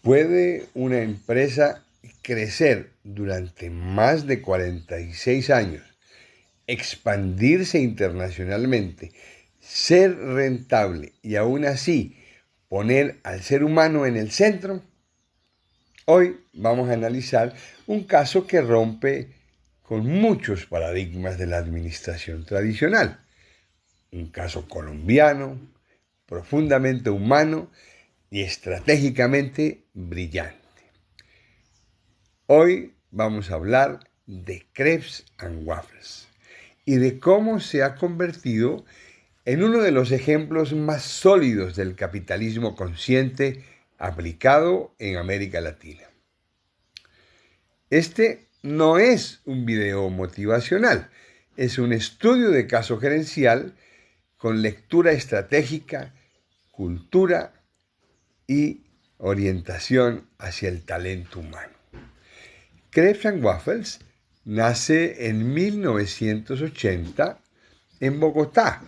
¿Puede una empresa crecer durante más de 46 años, expandirse internacionalmente, ser rentable y aún así poner al ser humano en el centro? Hoy vamos a analizar un caso que rompe con muchos paradigmas de la administración tradicional. Un caso colombiano, profundamente humano y estratégicamente brillante. Hoy vamos a hablar de Crepes and Waffles y de cómo se ha convertido en uno de los ejemplos más sólidos del capitalismo consciente aplicado en América Latina. Este no es un video motivacional, es un estudio de caso gerencial con lectura estratégica, cultura y orientación hacia el talento humano. Crepes and Waffles nace en 1980 en Bogotá,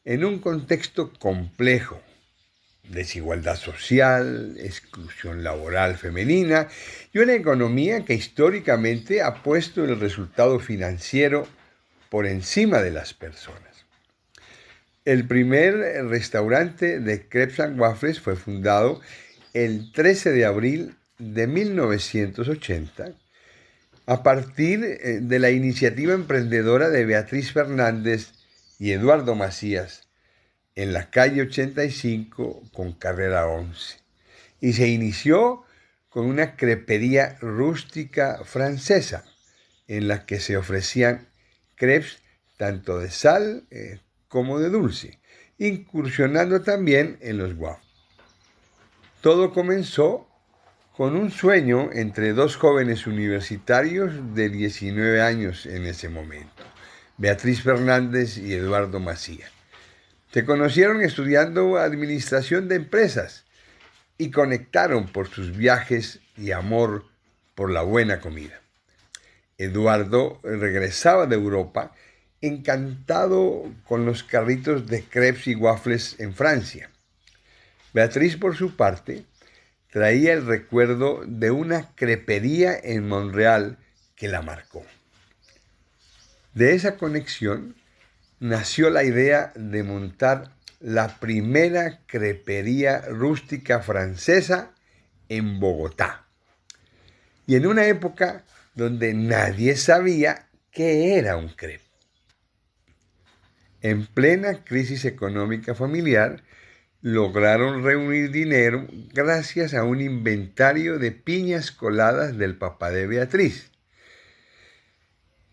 en un contexto complejo: desigualdad social, exclusión laboral femenina y una economía que históricamente ha puesto el resultado financiero por encima de las personas. El primer restaurante de Crepes and Waffles fue fundado el 13 de abril de 1980 a partir de la iniciativa emprendedora de Beatriz Fernández y Eduardo Macías en la calle 85 con carrera 11. Y se inició con una crepería rústica francesa en la que se ofrecían crepes tanto de sal como de dulce, incursionando también en los waffles. Todo comenzó con un sueño entre dos jóvenes universitarios de 19 años en ese momento, Beatriz Fernández y Eduardo Macías. Se conocieron estudiando administración de empresas y conectaron por sus viajes y amor por la buena comida. Eduardo regresaba de Europa encantado con los carritos de crepes y waffles en Francia. Beatriz, por su parte, traía el recuerdo de una crepería en Montreal que la marcó. De esa conexión nació la idea de montar la primera crepería rústica francesa en Bogotá. Y en una época donde nadie sabía qué era un crepe. En plena crisis económica familiar, lograron reunir dinero gracias a un inventario de piñas coladas del papá de Beatriz.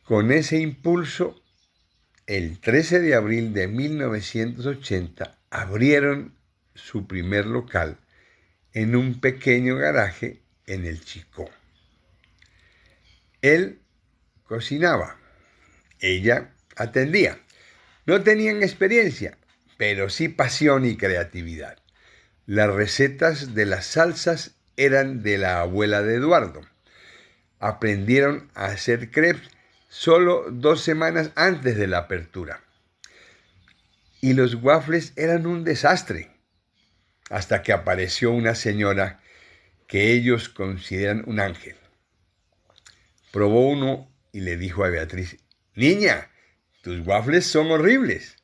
Con ese impulso, el 13 de abril de 1980 abrieron su primer local en un pequeño garaje en el Chicó. Él cocinaba, ella atendía. No tenían experiencia, pero sí pasión y creatividad. Las recetas de las salsas eran de la abuela de Eduardo. Aprendieron a hacer crepes solo 2 semanas antes de la apertura. Y los waffles eran un desastre, hasta que apareció una señora que ellos consideran un ángel. Probó uno y le dijo a Beatriz: «Niña, tus waffles son horribles».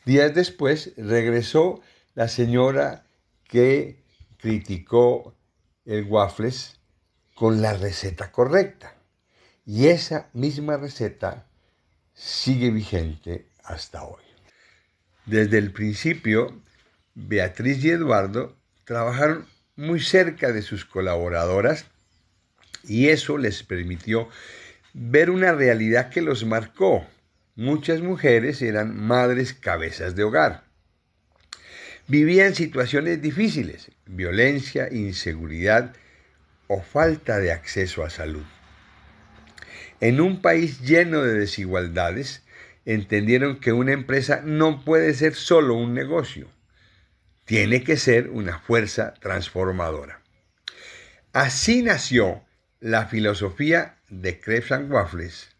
Días después regresó la señora que criticó el waffles con la receta correcta. Y esa misma receta sigue vigente hasta hoy. Desde el principio, Beatriz y Eduardo trabajaron muy cerca de sus colaboradoras y eso les permitió ver una realidad que los marcó. Muchas mujeres eran madres cabezas de hogar. Vivían situaciones difíciles: violencia, inseguridad o falta de acceso a salud. En un país lleno de desigualdades, entendieron que una empresa no puede ser solo un negocio. Tiene que ser una fuerza transformadora. Así nació la filosofía de Crepes and Waffles: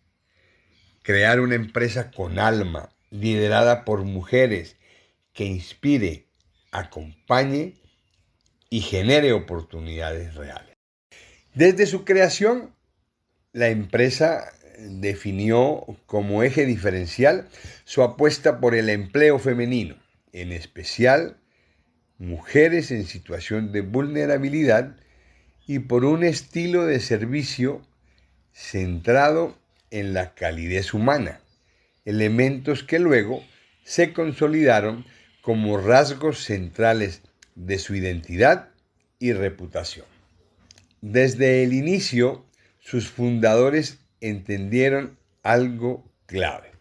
crear una empresa con alma, liderada por mujeres, que inspire, acompañe y genere oportunidades reales. Desde su creación, la empresa definió como eje diferencial su apuesta por el empleo femenino, en especial mujeres en situación de vulnerabilidad, y por un estilo de servicio centrado en la calidez humana, elementos que luego se consolidaron como rasgos centrales de su identidad y reputación. Desde el inicio, sus fundadores entendieron algo clave.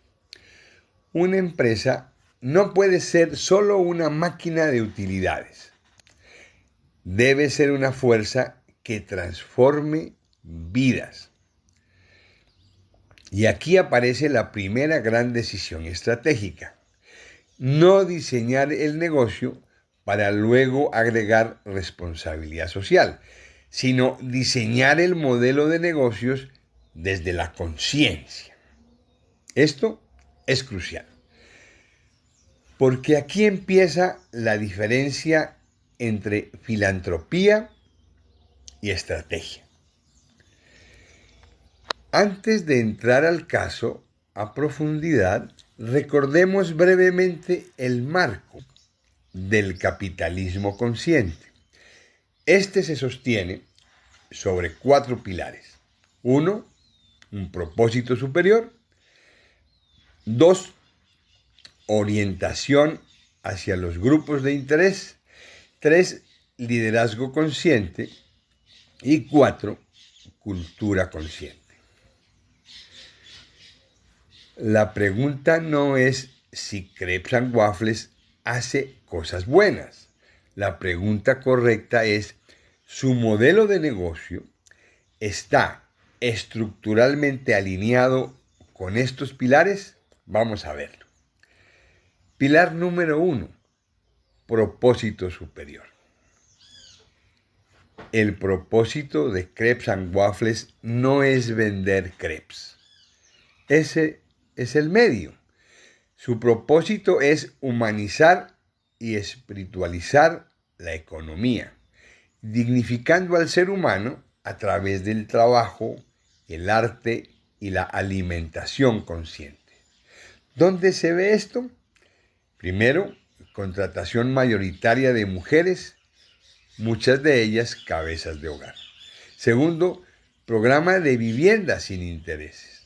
Una empresa no puede ser solo una máquina de utilidades. Debe ser una fuerza que transforme vidas. Y aquí aparece la primera gran decisión estratégica: no diseñar el negocio para luego agregar responsabilidad social, sino diseñar el modelo de negocios desde la conciencia. Esto es crucial, porque aquí empieza la diferencia entre filantropía y estrategia. Antes de entrar al caso a profundidad, recordemos brevemente el marco del capitalismo consciente. Este se sostiene sobre 4 pilares. 1, un propósito superior. 2, orientación hacia los grupos de interés. 3, liderazgo consciente. Y 4, cultura consciente. La pregunta no es si Crepes and Waffles hace cosas buenas. La pregunta correcta es: ¿su modelo de negocio está estructuralmente alineado con estos pilares? Vamos a verlo. Pilar número 1, propósito superior. El propósito de Crepes and Waffles no es vender crepes. Ese es el medio. Su propósito es humanizar y espiritualizar la economía, dignificando al ser humano a través del trabajo, el arte y la alimentación consciente. ¿Dónde se ve esto? Primero, contratación mayoritaria de mujeres, muchas de ellas cabezas de hogar. Segundo, programa de vivienda sin intereses.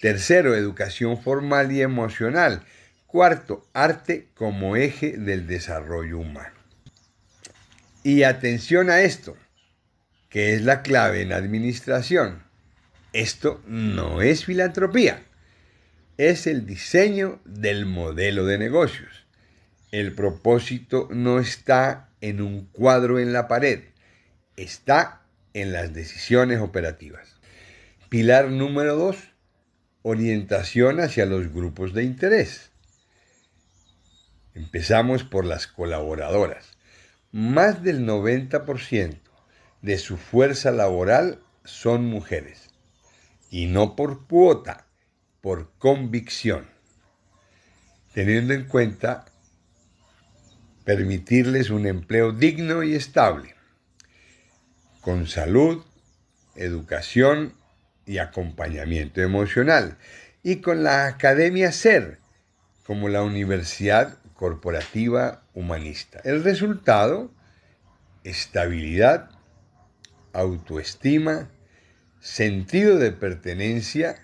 Tercero, educación formal y emocional. Cuarto, arte como eje del desarrollo humano. Y atención a esto, que es la clave en administración. Esto no es filantropía, es el diseño del modelo de negocios. El propósito no está en un cuadro en la pared, está en las decisiones operativas. Pilar número 2, orientación hacia los grupos de interés. Empezamos por las colaboradoras. Más del 90% de su fuerza laboral son mujeres. Y no por cuota, por convicción. Teniendo en cuenta permitirles un empleo digno y estable, con salud, educación y acompañamiento emocional, y con la Academia SER, como la Universidad Corporativa Humanista. El resultado: estabilidad, autoestima, sentido de pertenencia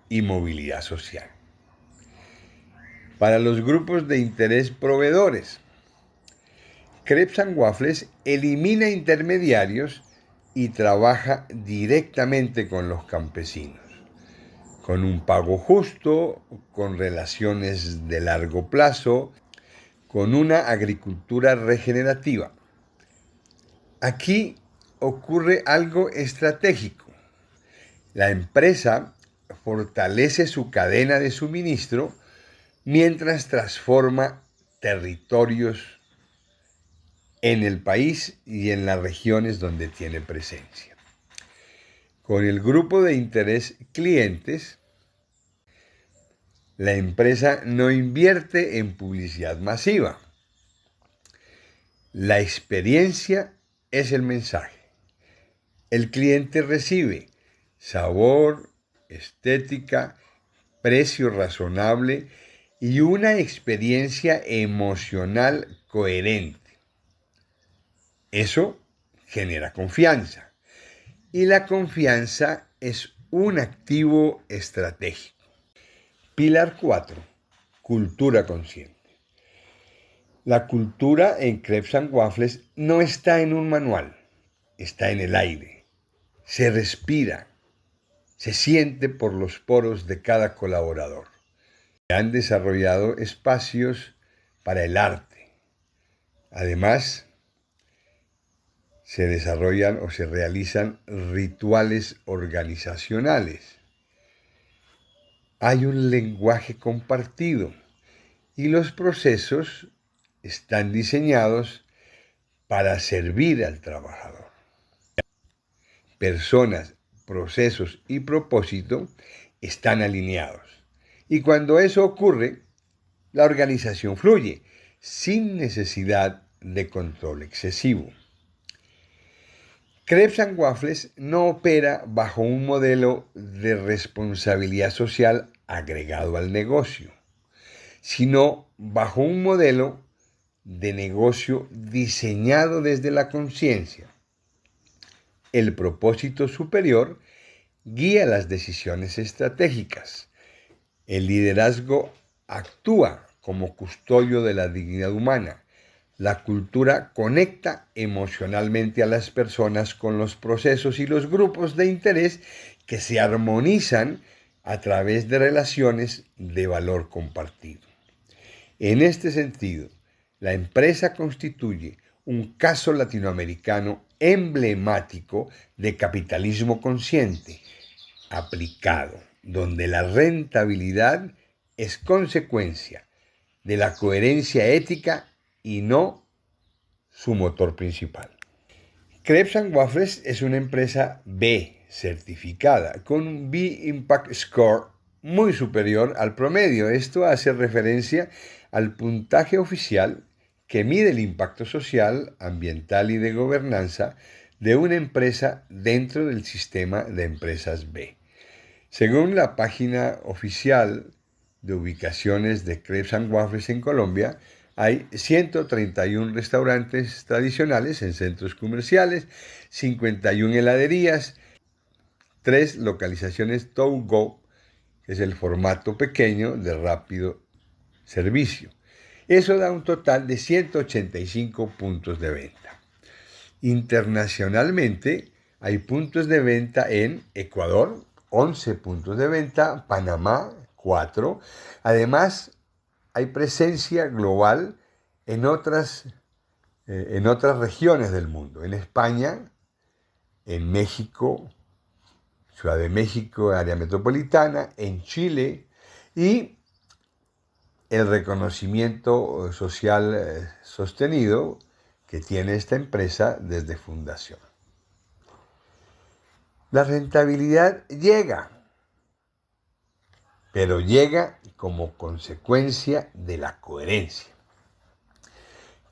y movilidad social. Para los grupos de interés proveedores, Crepes and Waffles elimina intermediarios y trabaja directamente con los campesinos, con un pago justo, con relaciones de largo plazo, con una agricultura regenerativa. Aquí ocurre algo estratégico. La empresa fortalece su cadena de suministro mientras transforma territorios en el país y en las regiones donde tiene presencia. Con el grupo de interés clientes, la empresa no invierte en publicidad masiva. La experiencia es el mensaje. El cliente recibe sabor, estética, precio razonable y una experiencia emocional coherente. Eso genera confianza y la confianza es un activo estratégico. Pilar 4. Cultura consciente. La cultura en Crepes and Waffles no está en un manual, está en el aire. Se respira, se siente por los poros de cada colaborador. Han desarrollado espacios para el arte. Además, se desarrollan o se realizan rituales organizacionales. Hay un lenguaje compartido y los procesos están diseñados para servir al trabajador. Personas, procesos y propósito están alineados. Y cuando eso ocurre, la organización fluye sin necesidad de control excesivo. Crepes and Waffles no opera bajo un modelo de responsabilidad social agregado al negocio, sino bajo un modelo de negocio diseñado desde la conciencia. El propósito superior guía las decisiones estratégicas. El liderazgo actúa como custodio de la dignidad humana. La cultura conecta emocionalmente a las personas con los procesos y los grupos de interés que se armonizan a través de relaciones de valor compartido. En este sentido, la empresa constituye un caso latinoamericano emblemático de capitalismo consciente, aplicado, donde la rentabilidad es consecuencia de la coherencia ética y no su motor principal. Crepes and Waffles es una empresa B certificada con un B Impact Score muy superior al promedio. Esto hace referencia al puntaje oficial que mide el impacto social, ambiental y de gobernanza de una empresa dentro del sistema de empresas B. Según la página oficial de ubicaciones de Crepes and Waffles en Colombia, hay 131 restaurantes tradicionales en centros comerciales, 51 heladerías, 3 localizaciones to go, que es el formato pequeño de rápido servicio. Eso da un total de 185 puntos de venta. Internacionalmente hay puntos de venta en Ecuador, 11 puntos de venta, Panamá, 4. Además, hay presencia global en otras regiones del mundo. En España, en México, Ciudad de México, área metropolitana, en Chile y el reconocimiento social sostenido que tiene esta empresa desde fundación. La rentabilidad llega, pero llega como consecuencia de la coherencia.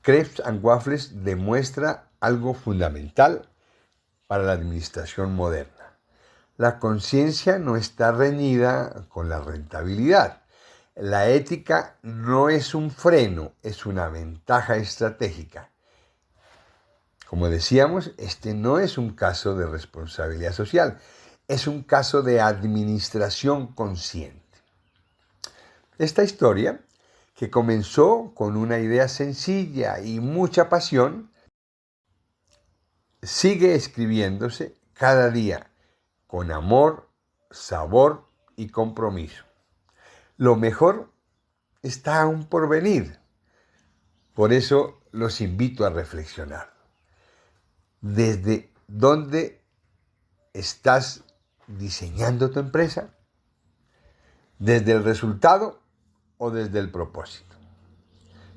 Crepes and Waffles demuestra algo fundamental para la administración moderna. La conciencia no está reñida con la rentabilidad. La ética no es un freno, es una ventaja estratégica. Como decíamos, este no es un caso de responsabilidad social, es un caso de administración consciente. Esta historia, que comenzó con una idea sencilla y mucha pasión, sigue escribiéndose cada día con amor, sabor y compromiso. Lo mejor está aún por venir. Por eso los invito a reflexionar. ¿Desde dónde estás diseñando tu empresa? ¿Desde el resultado o desde el propósito?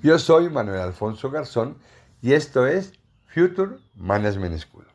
Yo soy Manuel Alfonso Garzón y esto es Future Management School.